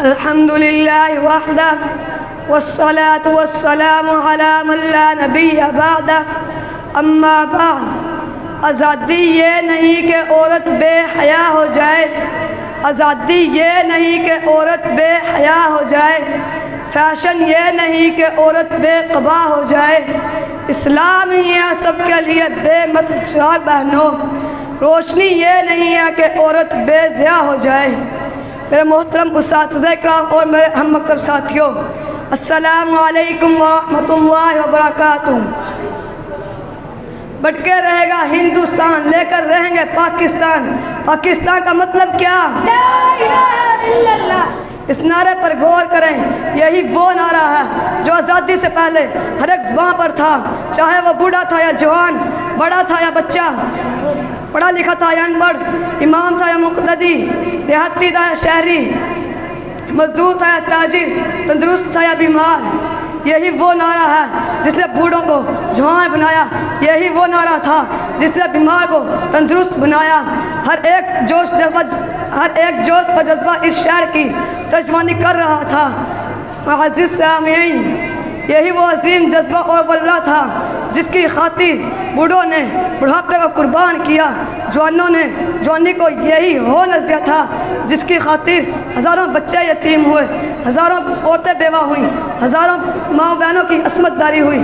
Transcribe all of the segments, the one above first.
الحمد لله وحده والصلاة والسلام على من لا نبی بعده اما بعد۔ آزادی یہ نہیں کہ عورت بے حیا ہو جائے، آزادی یہ نہیں کہ عورت بے حیا ہو جائے، فیشن یہ نہیں کہ عورت بے قبا ہو جائے، اسلام ہی ہے سب کے لیے بے مثل چراغ بہنوں، روشنی یہ نہیں ہے کہ عورت بے ضیاء ہو جائے۔ میرے محترم اساتذہ کرام اور میرے ہم مکتب ساتھیوں، السلام علیکم ورحمۃ اللہ وبرکاتہ۔ بٹ کے رہے گا ہندوستان، لے کر رہیں گے پاکستان۔ پاکستان کا مطلب کیا؟ لا الہ الا اللہ۔ اس نعرے پر غور کریں، یہی وہ نعرہ ہے جو آزادی سے پہلے ہر ایک زبان پر تھا، چاہے وہ بوڑھا تھا یا جوان، بڑا تھا یا بچہ، پڑھا لکھا تھا یا ان پڑھ، امام تھا یا مقتدی، دیہاتی تھا یا شہری، مزدور تھا یا تاجر، تندرست تھا یا بیمار۔ یہی وہ نعرہ ہے جس نے بوڑھوں کو جوان بنایا، یہی وہ نعرہ تھا جس نے بیمار کو تندرست بنایا۔ ہر ایک جوش و جذبہ اس شعر کی ترجمانی کر رہا تھا۔ معزز سامعین، یہی وہ عظیم جذبہ اور ولولہ تھا جس کی خاطر بوڑھوں نے بڑھاپے کو قربان کیا، جوانوں نے جوانی کو، یہی وہ نظریہ تھا جس کی خاطر ہزاروں بچے یتیم ہوئے، ہزاروں عورتیں بیوہ ہوئیں، ہزاروں ماں بہنوں کی عصمت داری ہوئی،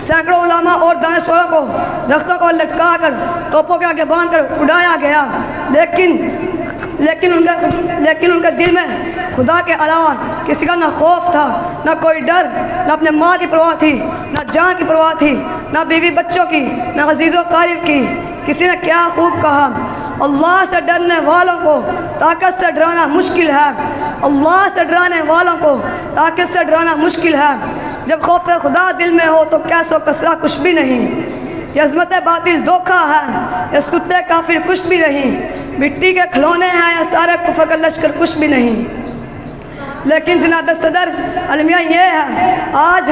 سینکڑوں علماء اور دانشوروں کو درختوں کو لٹکا کر توپوں کے آگے باندھ کر اڑایا گیا، لیکن ان کے دل میں خدا کے علاوہ کسی کا نہ خوف تھا، نہ کوئی ڈر، نہ اپنے ماں کی پرواہ تھی، نہ جان کی پرواہ تھی، نہ بیوی بچوں کی، نہ عزیز و قریب کی۔ کسی نے کیا خوب کہا، اللہ سے ڈرنے والوں کو طاقت سے ڈرانا مشکل ہے، اللہ سے ڈرانے والوں کو طاقت سے ڈرانا مشکل ہے۔ جب خوف خدا دل میں ہو تو کیسو کسرا کچھ بھی نہیں، یہ عظمت باطل دھوکہ ہے، یہ سکتے کافر کچھ بھی نہیں، مٹی کے کھلونے ہیں یا سارے کفر کا لشکر کچھ بھی نہیں۔ لیکن جناب صدر، المیہ یہ ہے، آج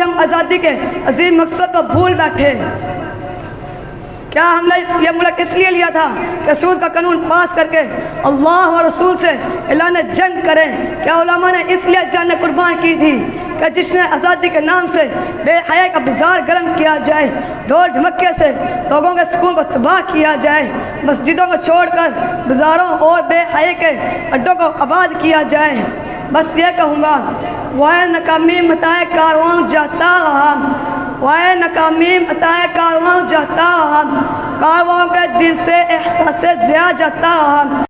ہم آزادی کے عظیم مقصد کو بھول بیٹھے۔ کیا ہم نے یہ ملک اس لیے لیا تھا کہ سود کا قانون پاس کر کے اللہ اور رسول سے اعلان جنگ کریں؟ کیا علماء نے اس لیے جان قربان کی تھی کہ جس نے آزادی کے نام سے بے حیائی کا بازار گرم کیا جائے، ڈھول ڈھمکے سے لوگوں کے سکون کو تباہ کیا جائے، مسجدوں کو چھوڑ کر بازاروں اور بے حیائی کے اڈوں کو آباد کیا جائے؟ بس یہ کہوں گا، وائے ناکامی متائے کارواں جاتا رہا، وائے ناکامی متائے کارواں جاتا رہا، کارواں کے دل سے احساس ضیاء جاتا رہا۔